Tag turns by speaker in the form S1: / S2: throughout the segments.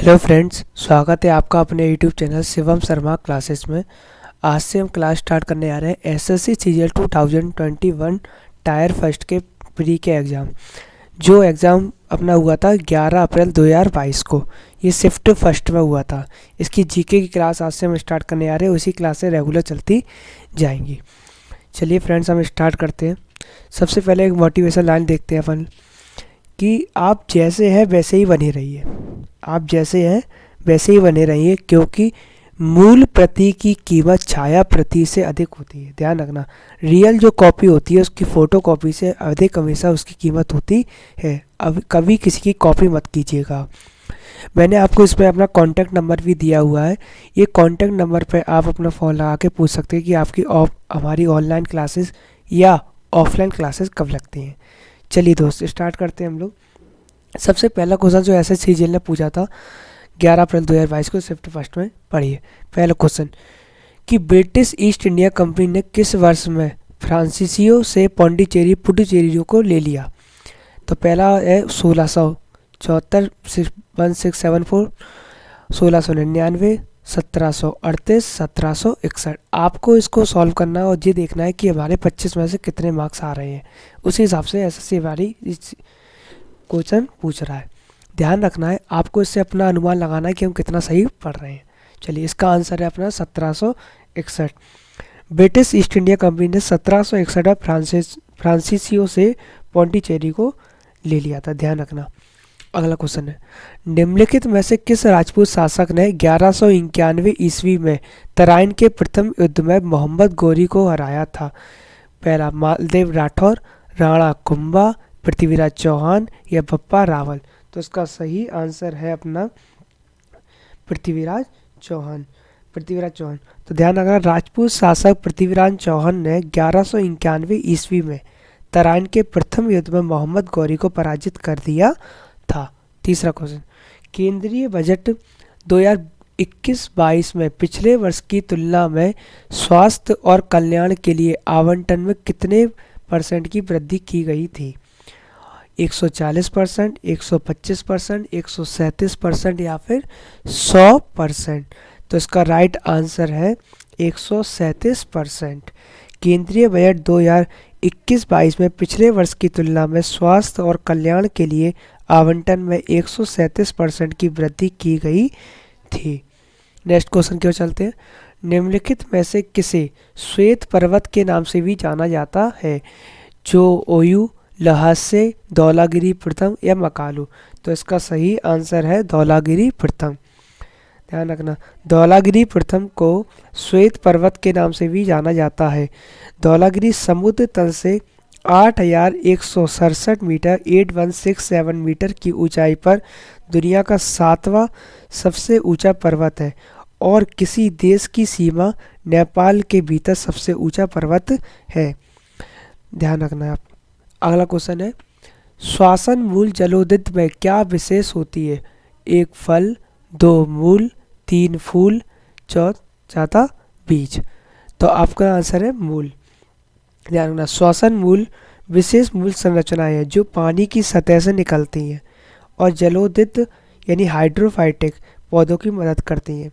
S1: Hello friends, स्वागत है आपका अपने YouTube channel Shivam Sharma classes में। आज से हम क्लास स्टार्ट करने आ रहे हैं एसएससी सीजीएल 2021 टायर फर्स्ट के प्री के एग्ज़ाम। जो एग्ज़ाम अपना हुआ था 11 अप्रैल 2022 को, ये शिफ्ट फर्स्ट में हुआ था। इसकी जीके की क्लास आज से हम स्टार्ट करने आ रहे हैं, उसी क्लास से रेगुलर चलती जाएंगी। चलिए फ्रेंड्स, हम स्टार्ट करते हैं। सबसे पहले एक मोटिवेशन लाइन देखते हैं अपन कि आप जैसे हैं वैसे ही बने रहिए। आप जैसे हैं वैसे ही बने रहिए, क्योंकि मूल प्रति की कीमत छाया प्रति से अधिक होती है। ध्यान रखना, रियल जो कॉपी होती है उसकी फ़ोटो कॉपी से अधिक हमेशा उसकी कीमत होती है। अब कभी किसी की कॉपी मत कीजिएगा। मैंने आपको इसमें अपना कॉन्टैक्ट नंबर भी दिया हुआ है। ये कॉन्टैक्ट नंबर पे आप अपना फ़ोन लगा के पूछ सकते हैं कि आपकी हमारी ऑनलाइन क्लासेस या ऑफलाइन क्लासेस कब लगती हैं। चलिए दोस्त, स्टार्ट करते हैं हम लोग। सबसे पहला क्वेश्चन जो एसएससी सीजीएल ने पूछा था 11 अप्रैल 2022 को, शिफ्ट फर्स्ट में पढ़िए। पहला क्वेश्चन कि ब्रिटिश ईस्ट इंडिया कंपनी ने किस वर्ष में फ्रांसीसियो से पौंडीचेरी पुडुचेरी को ले लिया? तो पहला है 1674 1674, 1699, 1738, 1761। आपको इसको सॉल्व करना है और ये देखना है कि हमारे 25 में से कितने मार्क्स आ रहे हैं। उसी हिसाब से एसएससी हमारी क्वेश्चन पूछ रहा है। ध्यान रखना है, आपको इससे अपना अनुमान लगाना है कि हम कितना सही पढ़ रहे हैं। चलिए, इसका आंसर है अपना 1761। ब्रिटिश ईस्ट इंडिया कंपनी ने 1761 में फ्रांसीसियो से पौंडीचेरी को ले लिया था। ध्यान रखना। अगला क्वेश्चन है, निम्नलिखित में से किस राजपूत शासक ने 1191 ईस्वी में तराइन के प्रथम युद्ध में मोहम्मद गोरी को हराया था? पहला मालदेव राठौर, राणा कुंभा, पृथ्वीराज चौहान या बप्पा रावल? तो इसका सही आंसर है अपना पृथ्वीराज चौहान। पृथ्वीराज चौहान। तो ध्यान रखना, राजपूत शासक पृथ्वीराज चौहान ने 1191 ईस्वी में तराइन के प्रथम युद्ध में मोहम्मद गौरी को पराजित कर दिया था। तीसरा क्वेश्चन, केंद्रीय बजट 2021-22 में पिछले वर्ष की तुलना में स्वास्थ्य और कल्याण के लिए आवंटन में कितने % की वृद्धि की गई थी? 140%, 125%, 137% या फिर 100%? तो इसका राइट आंसर है 137%। केंद्रीय बजट 2021-22 में पिछले वर्ष की तुलना में स्वास्थ्य और कल्याण के लिए आवंटन में 137% की वृद्धि की गई थी। नेक्स्ट क्वेश्चन की ओर चलते हैं। निम्नलिखित में से किसे श्वेत पर्वत के नाम से भी जाना जाता है? जो ओयू, लहासे, धौलागिरी प्रथम या मकालू? तो इसका सही आंसर है धौलागिरी प्रथम। ध्यान रखना, धौलागिरी प्रथम को श्वेत पर्वत के नाम से भी जाना जाता है। धौलागिरी समुद्र तल से 8167 मीटर 8167 मीटर की ऊंचाई पर दुनिया का 7वां सबसे ऊंचा पर्वत है और किसी देश की सीमा नेपाल के भीतर सबसे ऊंचा पर्वत है। ध्यान रखना है आप। अगला क्वेश्चन है, श्वसन मूल जलोदित में क्या विशेष होती है? 1 फल, 2 मूल, 3 फूल, चौथा बीज? तो आपका आंसर है मूल। ध्यान रखना, श्वसन मूल विशेष मूल संरचनाएं हैं जो पानी की सतह से निकलती हैं और जलोदित यानी हाइड्रोफाइटिक पौधों की मदद करती हैं।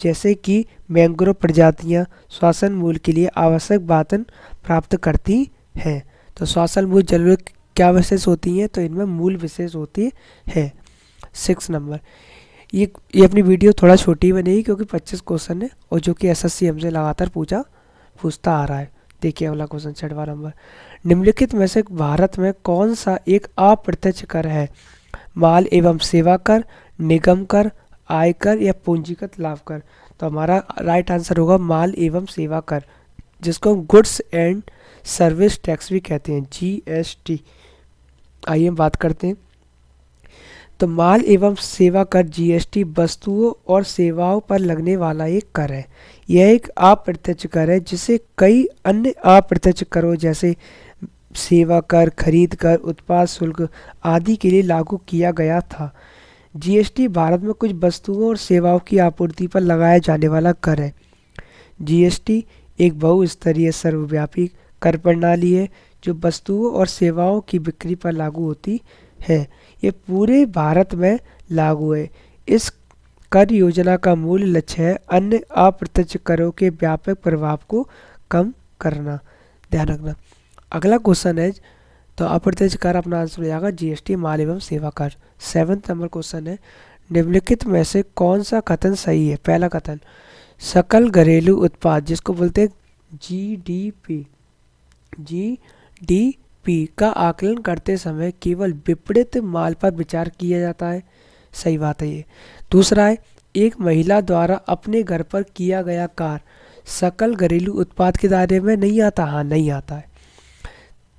S1: जैसे कि मैंग्रोव प्रजातियां श्वसन मूल के लिए आवश्यक बातन प्राप्त करती हैं। तो श्वसन मूल जलोदित क्या विशेष होती हैं? तो इनमें मूल विशेष होती है। 6 नंबर। ये अपनी वीडियो थोड़ा छोटी बनेगी क्योंकि 25 क्वेश्चन है और जो कि एसएससी हमसे लगातार पूछता आ रहा है। देखिए अगला क्वेश्चन 6वां नंबर। निम्नलिखित में से भारत में कौन सा एक अप्रत्यक्ष कर है? माल एवं सेवा कर, निगम कर, आयकर या पूंजीगत लाभ कर? तो हमारा राइट आंसर होगा माल एवं सेवा कर, जिसको हम गुड्स एंड सर्विस टैक्स भी कहते हैं, GST। आइए हम बात करते हैं। तो माल एवं सेवा कर GST वस्तुओं और सेवाओं पर लगने वाला एक कर है। यह एक अप्रत्यक्ष कर है जिसे कई अन्य अप्रत्यक्ष करों जैसे सेवा कर, खरीद कर, उत्पाद शुल्क आदि के लिए लागू किया गया था। GST भारत में कुछ वस्तुओं और सेवाओं की आपूर्ति पर लगाया जाने वाला कर है। GST एक बहुस्तरीय सर्वव्यापी कर प्रणाली है जो वस्तुओं और सेवाओं की बिक्री पर लागू होती है। ये पूरे भारत में लागू है। इस कर योजना का मूल लक्ष्य है अन्य अप्रत्यक्ष करों के व्यापक प्रभाव को कम करना। ध्यान रखना। अगला क्वेश्चन है, तो अप्रत्यक्ष कर अपना आंसर हो जाएगा जीएसटी, माल एवं सेवा कर। 7th नंबर क्वेश्चन है, निम्नलिखित में से कौन सा कथन सही है? पहला कथन, सकल घरेलू उत्पाद जिसको बोलते हैं जीडीपी, जीडीपी का आकलन करते समय केवल विपणित माल पर विचार किया जाता है। सही बात है ये। दूसरा है, एक महिला द्वारा अपने घर पर किया गया कार्य सकल घरेलू उत्पाद के दायरे में नहीं आता। हाँ, नहीं आता है।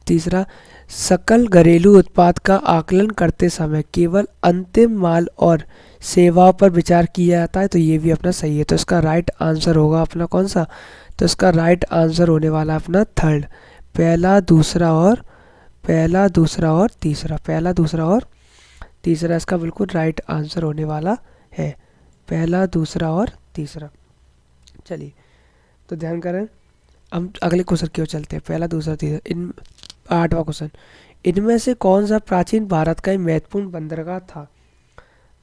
S1: तीसरा, सकल घरेलू उत्पाद का आकलन करते समय केवल अंतिम माल और सेवाओं पर विचार किया जाता है। तो ये भी अपना सही है। तो इसका राइट आंसर होगा अपना कौन सा? तो इसका राइट आंसर होने वाला अपना थर्ड, पहला दूसरा और तीसरा। पहला दूसरा और तीसरा इसका बिल्कुल राइट आंसर होने वाला है, पहला दूसरा और तीसरा। चलिए, तो ध्यान करें, हम अगले क्वेश्चन की ओर चलते हैं। पहला दूसरा तीसरा, 8वां क्वेश्चन, इनमें से कौन सा प्राचीन भारत का एक महत्वपूर्ण बंदरगाह था?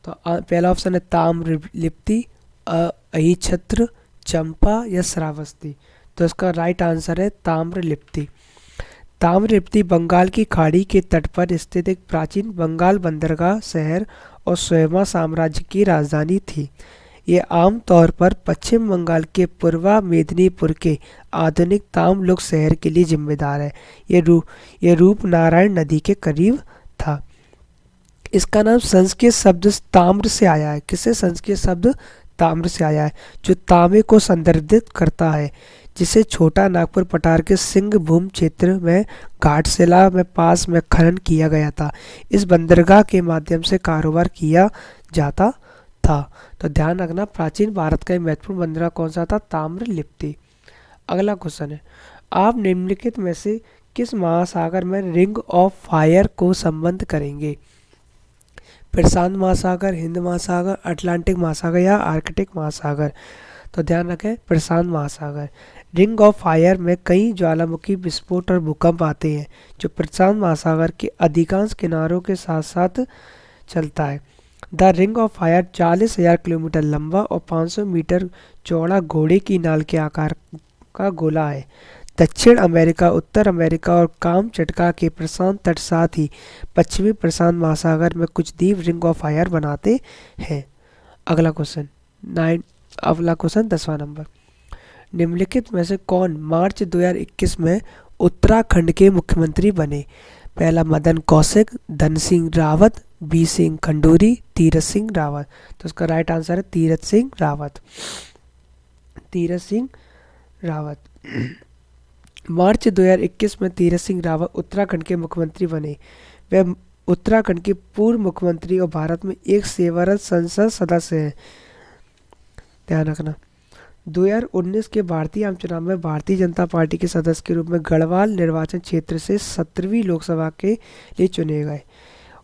S1: तो पहला ऑप्शन है ताम्रलिप्ति, अहिच्छत्र, चंपा या श्रावस्ती। तो इसका राइट आंसर है ताम्रलिप्ति। ताम्रलिप्ति बंगाल की खाड़ी के तट पर स्थित एक प्राचीन बंगाल बंदरगाह शहर और स्वयं साम्राज्य की राजधानी थी। ये आमतौर पर पश्चिम बंगाल के पूर्वा मेदिनीपुर के आधुनिक ताम्रलिप्त शहर के लिए जिम्मेदार है। ये रूपनारायण नदी के करीब था। इसका नाम संस्कृत शब्द ताम्र से आया है। किससे? संस्कृत शब्द ताम्र से आया है, जो तांबे को संदर्भित करता है, जिसे छोटा नागपुर पठार के सिंहभूम क्षेत्र में घाटशिला में पास में खनन किया गया था। इस बंदरगाह के माध्यम से कारोबार किया जाता था। तो ध्यान रखना, प्राचीन भारत का महत्वपूर्ण बंदरगाह कौन सा था? ताम्रलिप्ति। अगला क्वेश्चन है, आप निम्नलिखित में से किस महासागर में रिंग ऑफ फायर को संबंध करेंगे? प्रशांत महासागर, हिंद महासागर, अटलांटिक महासागर या आर्कटिक महासागर? तो ध्यान रखें, प्रशांत महासागर। रिंग ऑफ फायर में कई ज्वालामुखी विस्फोट और भूकंप आते हैं, जो प्रशांत महासागर के अधिकांश किनारों के साथ साथ चलता है। The ring of fire 40,000 kilometre लंबा और 500 मीटर चौड़ा घोड़े की नाल के आकार का गोला है। दक्षिण अमेरिका, उत्तर अमेरिका और कामचटका के प्रशांत तट साथ ही पश्चिमी प्रशांत महासागर में कुछ द्वीप रिंग ऑफ फायर बनाते हैं। अगला क्वेश्चन 10वां नंबर, निम्नलिखित में से कौन मार्च 2021 में उत्तराखंड के मुख्यमंत्री बने? पहला मदन कौशिक, धन सिंह रावत, बी सिंह खंडूरी, तीरथ सिंह रावत। तो इसका राइट आंसर है तीरथ सिंह रावत। तीरथ सिंह रावत। मार्च 2021 में तीरथ सिंह रावत उत्तराखंड के मुख्यमंत्री बने। वह उत्तराखंड के पूर्व मुख्यमंत्री और भारत में एक सेवारत संसद सदस्य हैं। ध्यान रखना, 2019 के भारतीय आम चुनाव में भारतीय जनता पार्टी के सदस्य के रूप में गढ़वाल निर्वाचन क्षेत्र से 17वीं लोकसभा के लिए चुने गए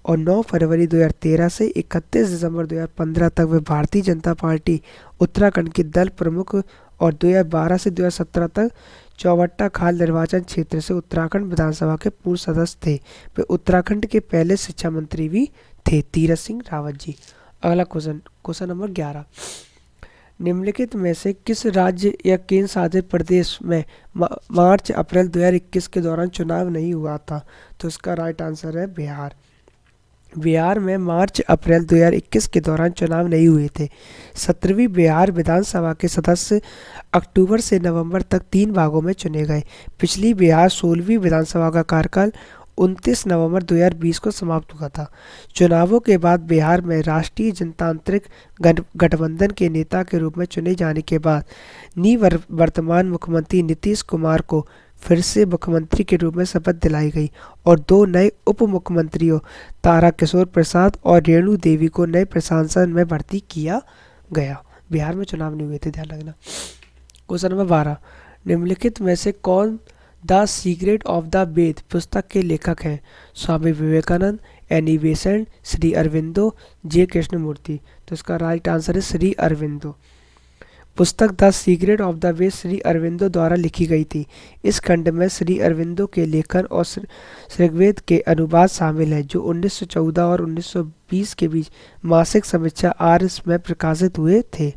S1: और 9 फरवरी 2013 से 31 दिसंबर 2015 तक वे भारतीय जनता पार्टी उत्तराखंड के दल प्रमुख और 2012 से 2017 तक चौबट्टा खाल निर्वाचन क्षेत्र से उत्तराखंड विधानसभा के पूर्व सदस्य थे। वे उत्तराखंड के पहले शिक्षा मंत्री भी थे, तीरथ सिंह रावत जी। अगला क्वेश्चन नंबर 11, निम्नलिखित में से किस राज्य या केंद्र शासित प्रदेश में मार्च अप्रैल 2021 के दौरान चुनाव नहीं हुआ था? तो इसका राइट आंसर है बिहार। बिहार में मार्च अप्रैल 2021 के दौरान चुनाव नहीं हुए थे। 17वीं बिहार विधानसभा के सदस्य अक्टूबर से नवंबर तक 3 भागों में चुने गए। पिछली बिहार 16वीं विधानसभा का कार्यकाल 29 नवंबर 2020 को समाप्त हुआ था। चुनावों के बाद बिहार में राष्ट्रीय जनतांत्रिक गठबंधन के नेता के रूप में चुने जाने के बाद निवर्तमान मुख्यमंत्री नीतीश कुमार को फिर से मुख्यमंत्री के रूप में शपथ दिलाई गई और 2 नए उप मुख्यमंत्रियों तारा किशोर प्रसाद और रेणु देवी को नए प्रशासन में भर्ती किया गया। बिहार में चुनाव नहीं हुए थे, ध्यान रखना। क्वेश्चन नंबर 12, निम्नलिखित में से कौन द सीक्रेट ऑफ द वेद पुस्तक के लेखक हैं? स्वामी विवेकानंद, एनी बेसेंट, श्री अरविंदो, जे कृष्णमूर्ति। तो इसका राइट आंसर है श्री अरविंदो। पुस्तक the secret of the way Shri Aurobindo द्वारा लिखी गई थी। इस खंड में श्री अरविंदो के लेखन और ऋग्वेद के अनुवाद शामिल है, जो 1914 और 1920 के बीच मासिक समीक्षा आर्स में प्रकाशित हुए थे।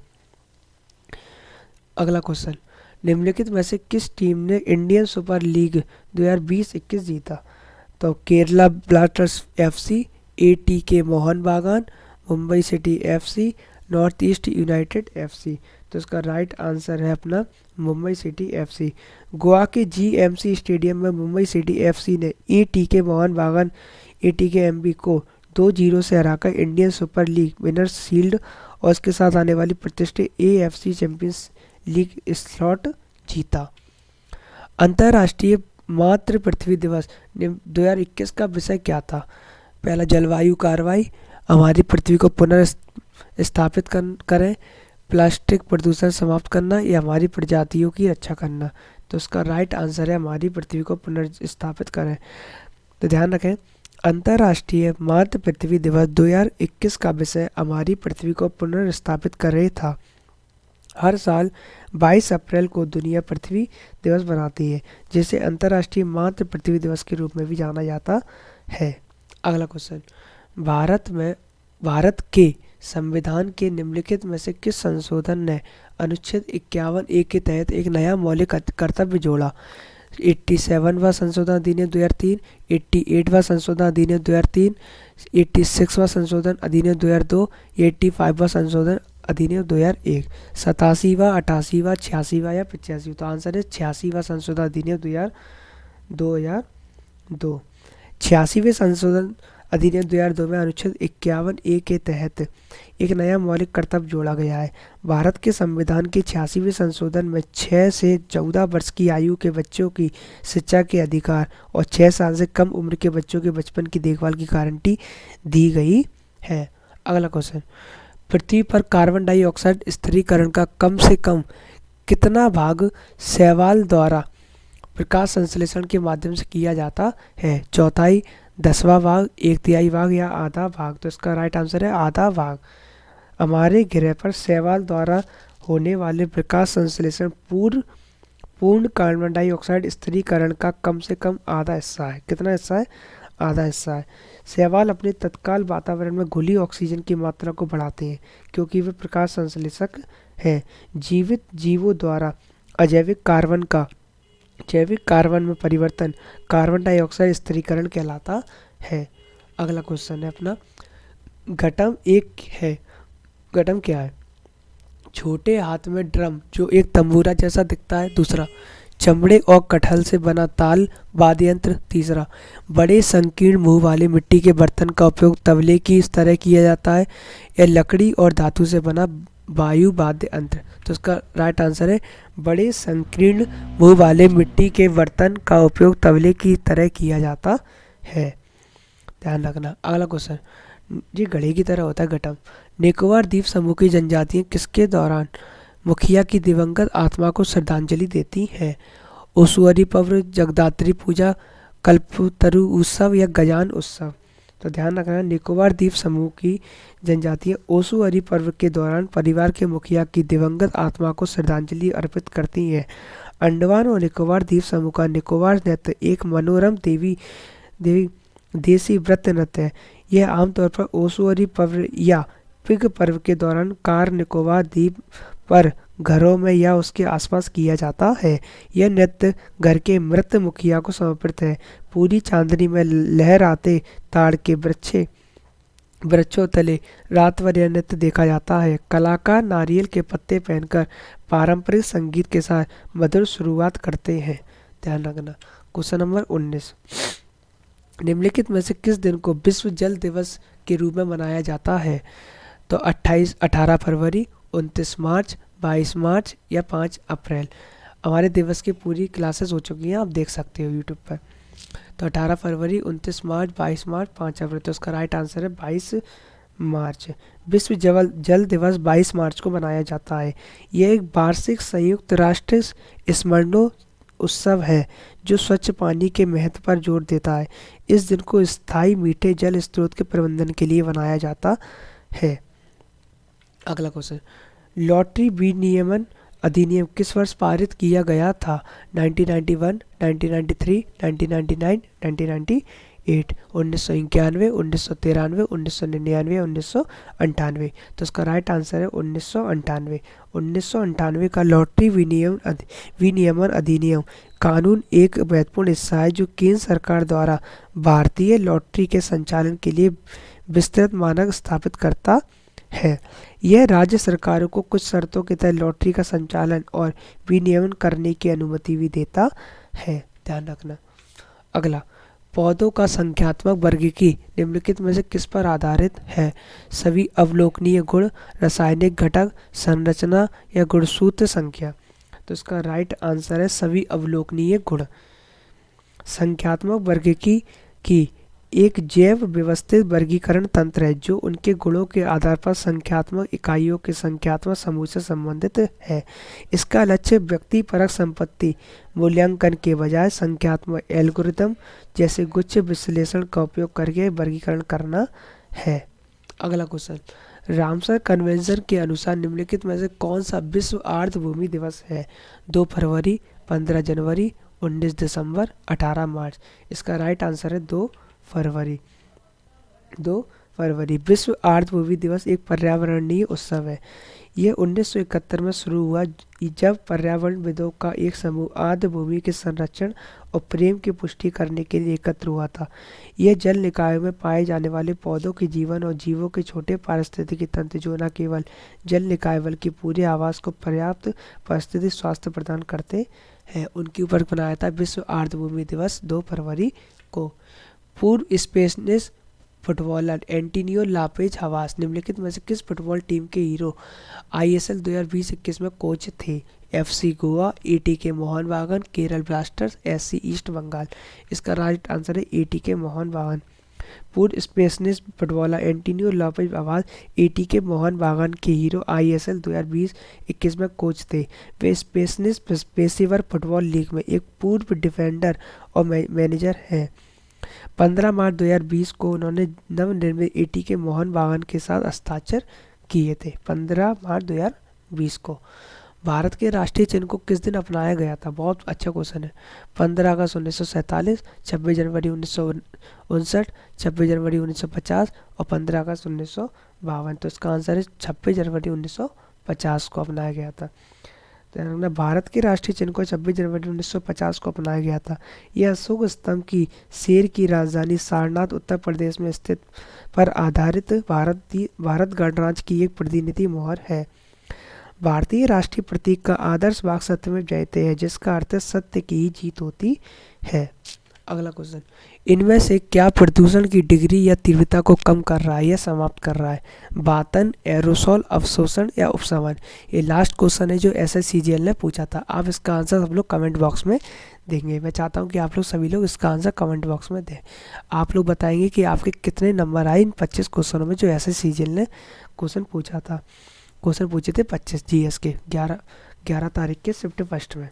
S1: अगला क्वेश्चन, निम्नलिखित में से किस टीम ने इंडियन सुपर लीग 2020-21 जीता? तो Kerala Blasters FC, ATK Mohun Bagan, Mumbai City FC, North East United FC. तो इसका राइट आंसर है अपना मुंबई सिटी एफसी। गोवा के जीएमसी स्टेडियम में मुंबई सिटी एफसी ने एटीके मोहन बागान एटीके एमबी को 2-0 से हराकर Indian super league winners shield और इसके साथ आने वाली प्रतिष्ठित एएफसी चैंपियंस लीग स्लॉट जीता। अंतर्राष्ट्रीय मातृ पृथ्वी दिवस 2021 का विषय क्या था? पहला, जलवायु कार्रवाई, हमारी पृथ्वी को पुनर्स्थापित करें, प्लास्टिक प्रदूषण समाप्त करना या हमारी प्रजातियों की रक्षा करना। तो इसका राइट आंसर है हमारी पृथ्वी को पुनर्स्थापित करें। तो ध्यान रखें, अंतर्राष्ट्रीय मातृ पृथ्वी दिवस 2021 का विषय हमारी पृथ्वी को पुनर्स्थापित कर रहे था। हर साल 22 अप्रैल को दुनिया पृथ्वी दिवस मनाती है, जिसे अंतर्राष्ट्रीय मातृ पृथ्वी दिवस के रूप में भी जाना जाता है। अगला क्वेश्चन, भारत के संविधान के निम्नलिखित में से किस संशोधन ने अनुच्छेद 51A के तहत एक नया मौलिक कर्तव्य जोड़ा? 87वां संशोधन अधिनियम 2003, 88वां संशोधन अधिनियम 2003, 86वां संशोधन अधिनियम 2002, 85वां संशोधन अधिनियम 2001, 87वां, 88वां, 86वां या 85वां? तो आंसर है 86वां संशोधन अधिनियम 2002। 86वें संशोधन अधिनियम 2002 में अनुच्छेद 51A के तहत एक नया मौलिक कर्तव्य जोड़ा गया है। भारत के संविधान के 86वें संशोधन में 6 से 14 वर्ष की आयु के बच्चों की शिक्षा के अधिकार और 6 साल से कम उम्र के बच्चों के बचपन की देखभाल की गारंटी दी गई है। अगला क्वेश्चन, पृथ्वी पर कार्बन डाइऑक्साइड स्थिरीकरण का कम से कम कितना भाग शैवाल द्वारा प्रकाश संश्लेषण के माध्यम से किया जाता है? 1/4, 10वां भाग, 1/3 भाग या आधा भाग? तो इसका राइट आंसर है आधा भाग। हमारे ग्रह पर शैवाल द्वारा होने वाले प्रकाश संश्लेषण पूर्ण कार्बन डाइऑक्साइड स्थिरीकरण का कम से कम आधा हिस्सा है। कितना हिस्सा है? आधा हिस्सा है। शैवाल अपने तत्काल वातावरण में घुली ऑक्सीजन की मात्रा को बढ़ाते हैं, क्योंकि वे प्रकाश संश्लेषक हैं। जीवित जीवों द्वारा अजैविक जैविक कार्बन में परिवर्तन कार्बन डाइऑक्साइड स्थिरीकरण कहलाता है। अगला क्वेश्चन है अपना, घटम घटम क्या है? छोटे हाथ में ड्रम जो एक तंबूरा जैसा दिखता है। दूसरा, चमड़े और कटहल से बना ताल वाद्य यंत्र। तीसरा, बड़े संकीर्ण मुंह वाले मिट्टी के बर्तन का उपयोग तबले की इस तरह किया जाता है। या लकड़ी और धातु से बना वायु वाद्य यंत्र। तो इसका राइट आंसर है बड़े संकीर्ण मुंह वाले मिट्टी के बर्तन का उपयोग तबले की तरह किया जाता है। ध्यान रखना। अगला क्वेश्चन, ये घड़े की तरह होता है घटम। निकोबार द्वीप समूह की जनजातियां किसके दौरान मुखिया की दिवंगत आत्मा को श्रद्धांजलि देती हैं? ओसुअरी पर्व, जगदात्री पूजा, कल्पतरु उत्सव या गजान उत्सव? तो ध्यान रखना, निकोबार द्वीप समूह की जनजातियां ओसुअरी पर्व के दौरान परिवार के मुखिया की दिवंगत आत्मा को श्रद्धांजलि अर्पित करती हैं। अंडमान और निकोबार द्वीप समूह का निकोबार नृत्य एक मनोरम देसी व्रत नृत्य है। यह आमतौर पर ओसुअरी पर्व या पिग पर्व के दौरान कार निकोबार द्वीप पर घरों में या उसके आसपास किया जाता है। यह नृत्य घर के मृत मुखिया को समर्पित है। पूरी चांदनी में लहराते ताड़ के वृक्षों तले रात भर यह नृत्य देखा जाता है। कलाकार नारियल के पत्ते पहनकर पारंपरिक संगीत के साथ मधुर शुरुआत करते हैं। ध्यान रखना। क्वेश्चन नंबर 19, निम्नलिखित में से किस दिन को विश्व जल दिवस के रूप में मनाया जाता है? तो 18 फरवरी, 29 मार्च, 22 मार्च या 5 अप्रैल? हमारे दिवस की पूरी क्लासेस हो चुकी हैं, आप देख सकते हो यूट्यूब पर। तो 18 फरवरी, 29 मार्च, 22 मार्च, 5 अप्रैल। तो उसका राइट आंसर है 22 मार्च। विश्व जल दिवस 22 मार्च को मनाया जाता है। यह एक वार्षिक संयुक्त राष्ट्र स्मरणोत्सव उत्सव है जो स्वच्छ पानी के महत्व पर जोर देता है। इस दिन को स्थायी मीठे जल स्रोत के प्रबंधन के लिए मनाया जाता है। अगला क्वेश्चन, लॉटरी विनियमन अधिनियम किस वर्ष पारित किया गया था? 1991, 1993, 1999, 1998, 1991, 1993, 1999, 1998। तो इसका राइट आंसर है 1998। 1998 का लॉटरी विनियमन अधिनियम कानून एक महत्वपूर्ण हिस्सा है जो केंद्र सरकार द्वारा भारतीय लॉटरी के संचालन के लिए विस्तृत मानक स्थापित करता है। यह राज्य सरकारों को कुछ शर्तों के तहत लॉटरी का संचालन और विनियमन करने की अनुमति भी देता है, ध्यान रखना। अगला, पौधों का संख्यात्मक वर्गीकरण निम्नलिखित में से किस पर आधारित है? सभी अवलोकनीय गुण, रासायनिक घटक, संरचना या गुणसूत्र संख्या। तो इसका राइट आंसर है सभी अवलोकनीय गुण। संख्यात्मक वर्गीकरण की एक जैव व्यवस्थित वर्गीकरण तंत्र है जो उनके गुणों के आधार पर संख्यात्मक इकाइयों के संख्यात्मक समूह से संबंधित है। इसका लक्ष्य व्यक्तिपरक संपत्ति मूल्यांकन के बजाय संख्यात्मक एल्गोरिदम जैसे गुच्छ विश्लेषण का उपयोग करके वर्गीकरण करना है। अगला क्वेश्चन, रामसर कन्वेंशन के अनुसार निम्नलिखित में से कौन सा विश्व आर्द्रभूमि दिवस है? 2 फरवरी, 15 जनवरी, 19 दिसंबर, 18 मार्च। इसका राइट आंसर है 2 फरवरी। 2 फरवरी। विश्व आर्द्रभूमि दिवस एक पर्यावरणीय उत्सव है। यह 1971 में शुरू हुआ जब पर्यावरणविदों का एक समूह आर्द्रभूमि के संरक्षण और प्रेम की पुष्टि करने के लिए एकत्र हुआ था। यह जल निकायों में पाए जाने वाले पौधों के जीवन और जीवों के छोटे पारिस्थितिकी तंत्र जो न केवल जल निकाय बल्कि पूरे आवास को पर्याप्त परिस्थिति स्वास्थ्य प्रदान करते हैं उनके ऊपर बनाया था विश्व आर्द्रभूमि दिवस 2 फरवरी को। पूर्व Spanish footballer Antonio Lopez Habas निम्नलिखित में से किस फुटबॉल टीम के हीरो आईएसएल 2020-21 में कोच थे? FC Goa, ATK Mohun Bagan, Kerala Blasters, SC East Bengal. इसका राइट आंसर है एटीके मोहन बागान। पूर्व Spanish footballer Antonio Lopez Habas ATK Mohun Bagan के हीरो आईएसएल 2020-21 में कोच थे। वे स्पेनिश पेशेवर फुटबॉल लीग में एक पूर्व डिफेंडर और मैनेजर हैं। 15 मार्च 2020 को उन्होंने नवनिर्मित एटीके मोहन बागान के साथ हस्ताक्षर किए थे। 15 मार्च 2020 को। भारत के राष्ट्रीय चिन्ह को किस दिन अपनाया गया था? बहुत अच्छा क्वेश्चन है। 15 अगस्त 1947, 26 जनवरी 1959, 26 जनवरी 1950 और 15 अगस्त 1952। तो इसका आंसर है 26 जनवरी 1950 को अपनाया गया था। भारत के राष्ट्रीय चिन्ह को 26 जनवरी 1950 को अपनाया गया था। यह अशोक स्तंभ की शेर की राजधानी सारनाथ उत्तर प्रदेश में स्थित पर आधारित भारत गणराज्य की एक प्रतिनिधि मोहर है। भारतीय राष्ट्रीय प्रतीक का आदर्श वाक्य सत्यमेव जयते है जिसका अर्थ है सत्य की ही जीत होती है। अगला क्वेश्चन, इनमें से क्या प्रदूषण की डिग्री या तीव्रता को कम कर रहा है या समाप्त कर रहा है? बातन, एरोसोल, अवशोषण या उपशमन। ये लास्ट क्वेश्चन है जो SSCGL ने पूछा था। आप इसका आंसर सब लोग कमेंट बॉक्स में देंगे। मैं चाहता हूँ कि आप लोग सभी लोग इसका आंसर कमेंट बॉक्स में दें। आप लोग बताएंगे कि आपके कितने नंबर आए इन 25 क्वेश्चनों में जो SSCGL ने क्वेश्चन पूछा था। क्वेश्चन पूछे थे 25 GS के 11 तारीख के शिफ्ट फर्स्ट में।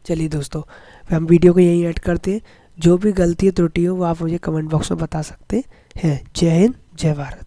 S1: चलिए दोस्तों, हम वीडियो को यहीं ऐड करते हैं। जो भी गलती त्रुटि हो वो आप मुझे कमेंट बॉक्स में बता सकते हैं। जय हिंद, जय भारत।